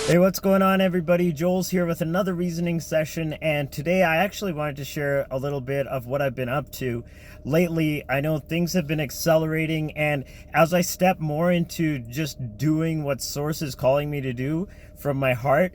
Hey, what's going on, everybody? Joel's here with another reasoning session, and today I actually wanted to share a little bit of what I've been up to. Lately, I know things have been accelerating, and as I step more into just doing what Source is calling me to do from my heart,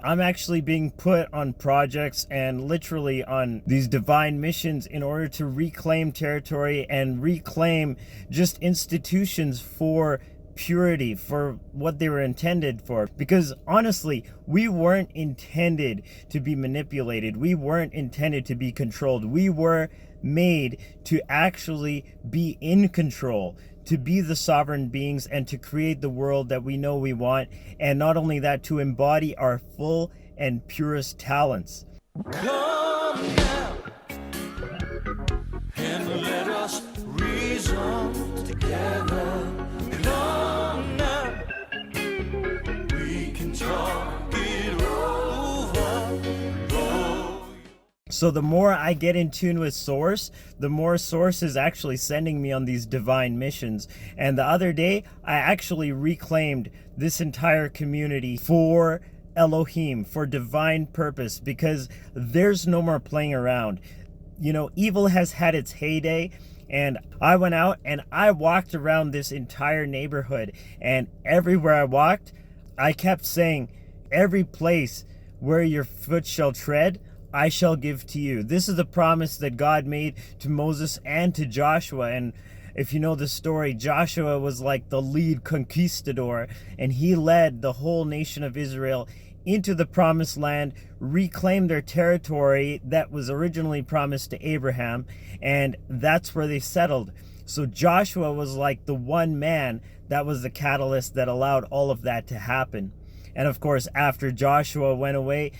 I'm actually being put on projects and literally on these divine missions in order to reclaim territory and reclaim just institutions for purity, for what they were intended for. Because honestly, we weren't intended to be manipulated. We weren't intended to be controlled. We were made to actually be in control, to be the sovereign beings, and to create the world that we know we want. And not only that, to embody our full and purest talents. Come now and let us reason together. Come now, we can talk it over. So the more I get in tune with Source, the more Source is actually sending me on these divine missions. And the other day, I actually reclaimed this entire community for Elohim, for divine purpose, because there's no more playing around. You know, evil has had its heyday, and I went out and I walked around this entire neighborhood, and everywhere I walked, I kept saying, every place where your foot shall tread, I shall give to you. This is the promise that God made to Moses and to Joshua. And if you know the story, Joshua was like the lead conquistador, and he led the whole nation of Israel into the promised land, reclaimed their territory that was originally promised to Abraham, and that's where they settled. So Joshua was like the one man that was the catalyst that allowed all of that to happen. And of course, after Joshua went away,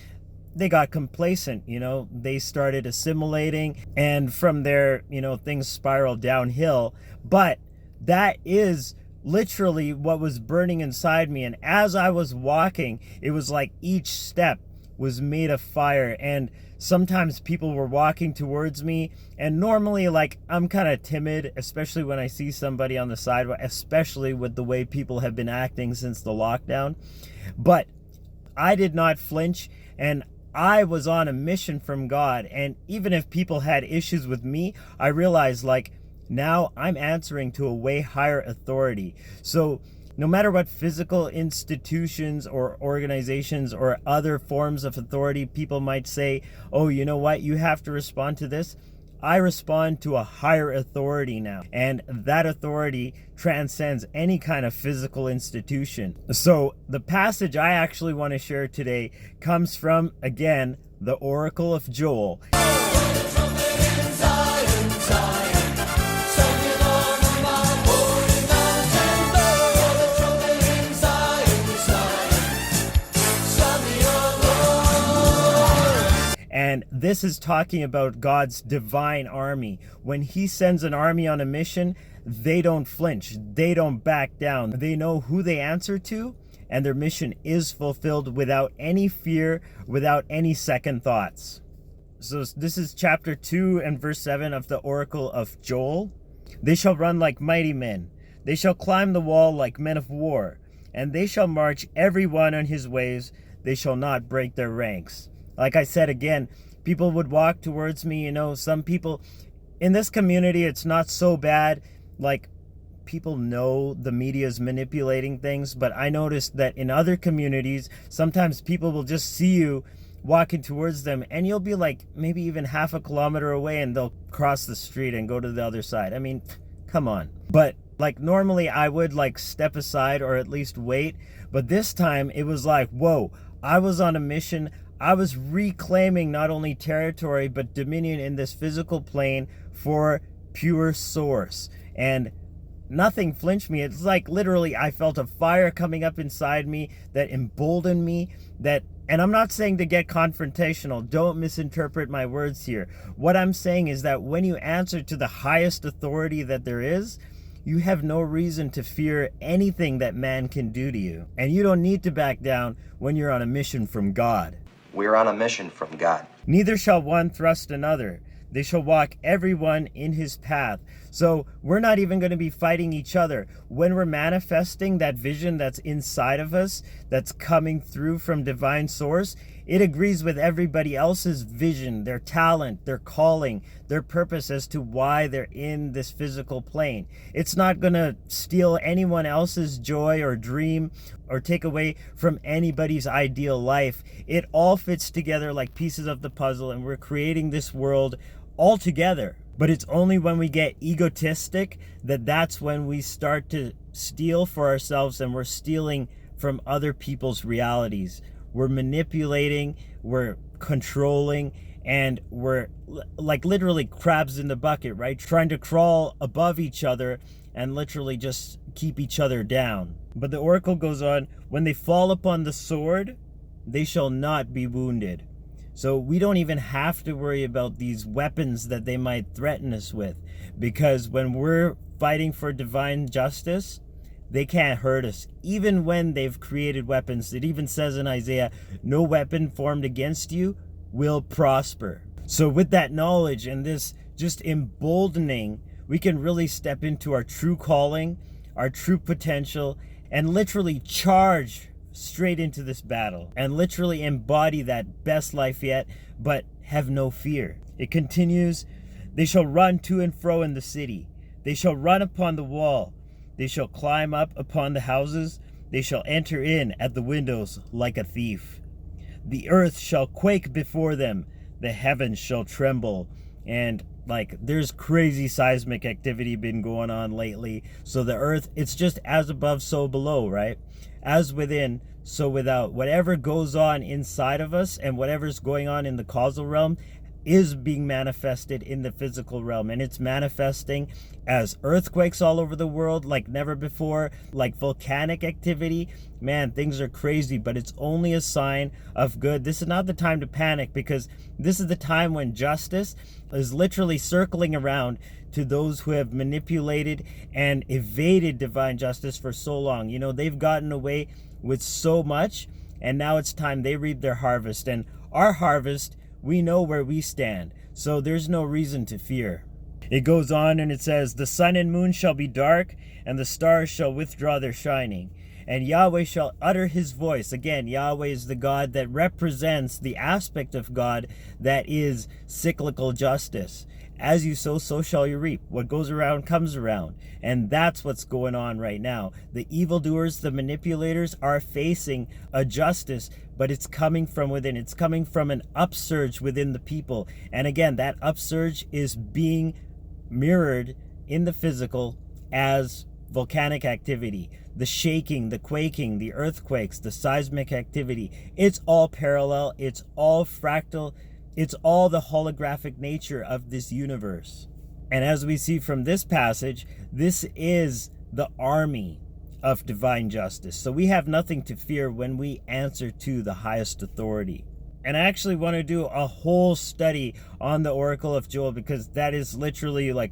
they got complacent, they started assimilating, and from there, things spiraled downhill. But that is literally what was burning inside me. And as I was walking, it was like each step was made of fire. And sometimes people were walking towards me, and normally, like, I'm kind of timid, especially when I see somebody on the sidewalk, especially with the way people have been acting since the lockdown. But I did not flinch, and I was on a mission from God. And even if people had issues with me, I realized, like, now I'm answering to a way higher authority. So no matter what physical institutions or organizations or other forms of authority people might say, oh, you know what, you have to respond to this, I respond to a higher authority now. And that authority transcends any kind of physical institution. So the passage I actually want to share today comes from, again, the Oracle of Joel. And this is talking about God's divine army. When he sends an army on a mission, they don't flinch. They don't back down. They know who they answer to, and their mission is fulfilled without any fear, without any second thoughts. So this is chapter 2 and verse 7 of the Oracle of Joel. They shall run like mighty men. They shall climb the wall like men of war. And they shall march every one on his ways. They shall not break their ranks. Like I said, again, people would walk towards me. Some people in this community, it's not so bad. Like, people know the media is manipulating things. But I noticed that in other communities, sometimes people will just see you walking towards them, and you'll be like maybe even half a kilometer away, and they'll cross the street and go to the other side. I mean, come on. But like, normally I would like step aside or at least wait. But this time it was like, whoa, I was on a mission. I was reclaiming not only territory, but dominion in this physical plane for pure Source. And nothing flinched me. It's like literally I felt a fire coming up inside me that emboldened me. And I'm not saying to get confrontational. Don't misinterpret my words here. What I'm saying is that when you answer to the highest authority that there is, you have no reason to fear anything that man can do to you. And you don't need to back down when you're on a mission from God. We're on a mission from God. Neither shall one thrust another. They shall walk everyone in his path. So we're not even going to be fighting each other. When we're manifesting that vision that's inside of us, that's coming through from divine source, it agrees with everybody else's vision, their talent, their calling, their purpose as to why they're in this physical plane. It's not going to steal anyone else's joy or dream or take away from anybody's ideal life. It all fits together like pieces of the puzzle, and we're creating this world all together. But it's only when we get egotistic that's when we start to steal for ourselves, and we're stealing from other people's realities. We're manipulating, we're controlling, and we're like literally crabs in the bucket, right? Trying to crawl above each other and literally just keep each other down. But the oracle goes on, when they fall upon the sword, they shall not be wounded. So we don't even have to worry about these weapons that they might threaten us with, because when we're fighting for divine justice, they can't hurt us. Even when they've created weapons, it even says in Isaiah, no weapon formed against you will prosper. So with that knowledge and this just emboldening, we can really step into our true calling, our true potential, and literally charge straight into this battle and literally embody that best life yet, but have no fear. It continues, they shall run to and fro in the city. They shall run upon the wall. They shall climb up upon the houses. They shall enter in at the windows like a thief. The earth shall quake before them. The heavens shall tremble. And like there's crazy seismic activity been going on lately. So the earth, it's just as above, so below, right? As within, so without. Whatever goes on inside of us and whatever's going on in the causal realm is being manifested in the physical realm, and it's manifesting as earthquakes all over the world like never before, like volcanic activity. Man, things are crazy, but it's only a sign of good. This is not the time to panic, because this is the time when justice is literally circling around to those who have manipulated and evaded divine justice for so long. You know, they've gotten away with so much, and now it's time they reap their harvest. And our harvest, we know where we stand, so there's no reason to fear. It goes on and it says, the sun and moon shall be dark, and the stars shall withdraw their shining. And Yahweh shall utter his voice. Again, Yahweh is the God that represents the aspect of God that is cyclical justice. As you sow, so shall you reap. What goes around comes around. And that's what's going on right now. The evildoers, the manipulators are facing a justice, but it's coming from within. It's coming from an upsurge within the people. And again, that upsurge is being mirrored in the physical as volcanic activity. The shaking, the quaking, the earthquakes, the seismic activity. It's all parallel. It's all fractal. It's all the holographic nature of this universe. And as we see from this passage, this is the army of divine justice. So we have nothing to fear when we answer to the highest authority. And I actually want to do a whole study on the Oracle of Joel, because that is literally like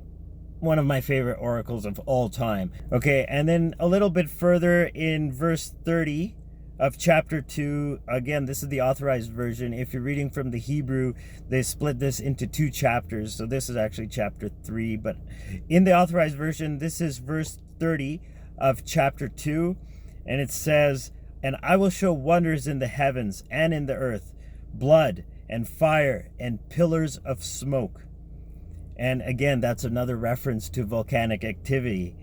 one of my favorite oracles of all time. Okay, and then a little bit further in verse 30 of chapter 2, again, this is the authorized version. If you're reading from the Hebrew, they split this into 2 chapters. So this is actually chapter 3, but in the authorized version, this is verse 30 of chapter 2, and it says, and I will show wonders in the heavens and in the earth, blood and fire and pillars of smoke. And again, that's another reference to volcanic activity.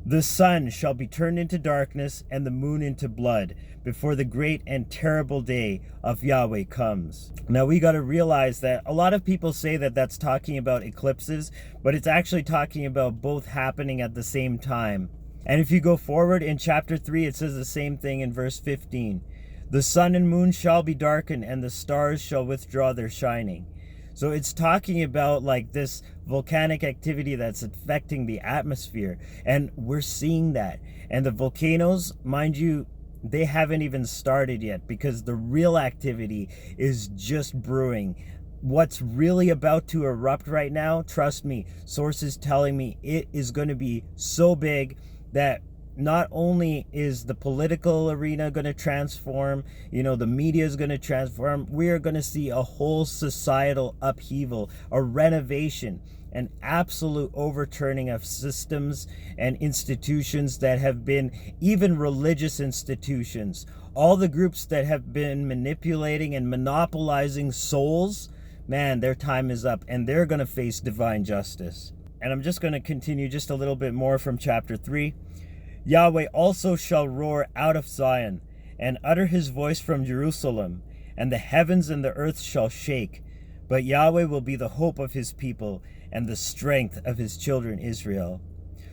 The sun shall be turned into darkness and the moon into blood before the great and terrible day of Yahweh comes. Now we got to realize that a lot of people say that that's talking about eclipses, but it's actually talking about both happening at the same time. And if you go forward in chapter 3, it says the same thing in verse 15. The sun and moon shall be darkened and the stars shall withdraw their shining. So it's talking about like this volcanic activity that's affecting the atmosphere. And we're seeing that. And the volcanoes, mind you, they haven't even started yet, because the real activity is just brewing. What's really about to erupt right now, trust me, sources telling me it is going to be so big that not only is the political arena going to transform, the media is going to transform, we are going to see a whole societal upheaval, a renovation, an absolute overturning of systems and institutions that have been, even religious institutions. All the groups that have been manipulating and monopolizing souls, man, their time is up and they're going to face divine justice. And I'm just going to continue just a little bit more from chapter 3. Yahweh also shall roar out of Zion, and utter his voice from Jerusalem, and the heavens and the earth shall shake. But Yahweh will be the hope of his people, and the strength of his children Israel.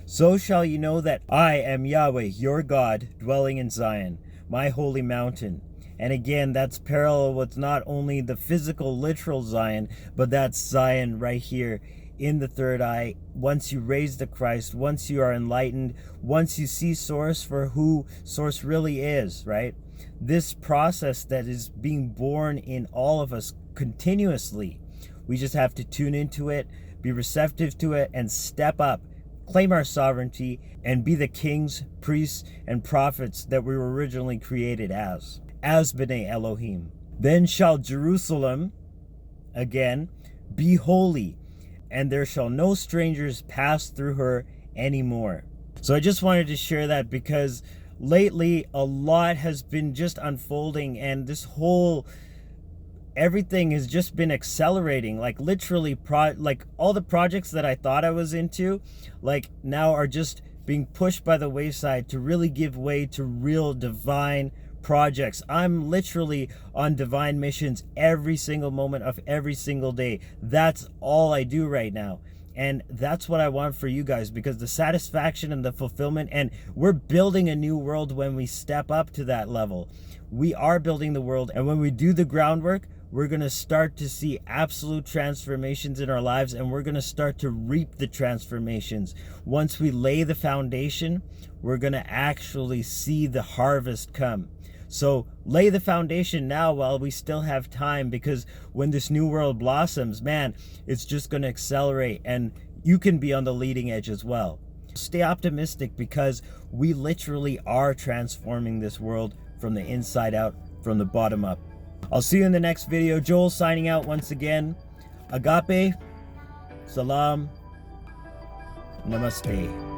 So shall you know that I am Yahweh, your God, dwelling in Zion, my holy mountain. And again, that's parallel with not only the physical, literal Zion, but that's Zion right here in the third eye. Once you raise the Christ, once you are enlightened, once you see Source for who Source really is, right? This process that is being born in all of us continuously, we just have to tune into it, be receptive to it, and step up, claim our sovereignty, and be the kings, priests, and prophets that we were originally created as B'nai Elohim. Then shall Jerusalem, again, be holy, and there shall no strangers pass through her anymore. So I just wanted to share that because lately a lot has been just unfolding, and this whole everything has just been accelerating. Like literally like all the projects that I thought I was into, like now are just being pushed by the wayside to really give way to real divine projects. I'm literally on divine missions every single moment of every single day. That's all I do right now. And that's what I want for you guys, because the satisfaction and the fulfillment, and we're building a new world when we step up to that level. We are building the world, and when we do the groundwork, we're going to start to see absolute transformations in our lives, and we're going to start to reap the transformations. Once we lay the foundation, we're going to actually see the harvest come. So lay the foundation now while we still have time, because when this new world blossoms, man, it's just going to accelerate, and you can be on the leading edge as well. Stay optimistic, because we literally are transforming this world from the inside out, from the bottom up. I'll see you in the next video. Joel signing out once again. Agape, Salaam, Namaste.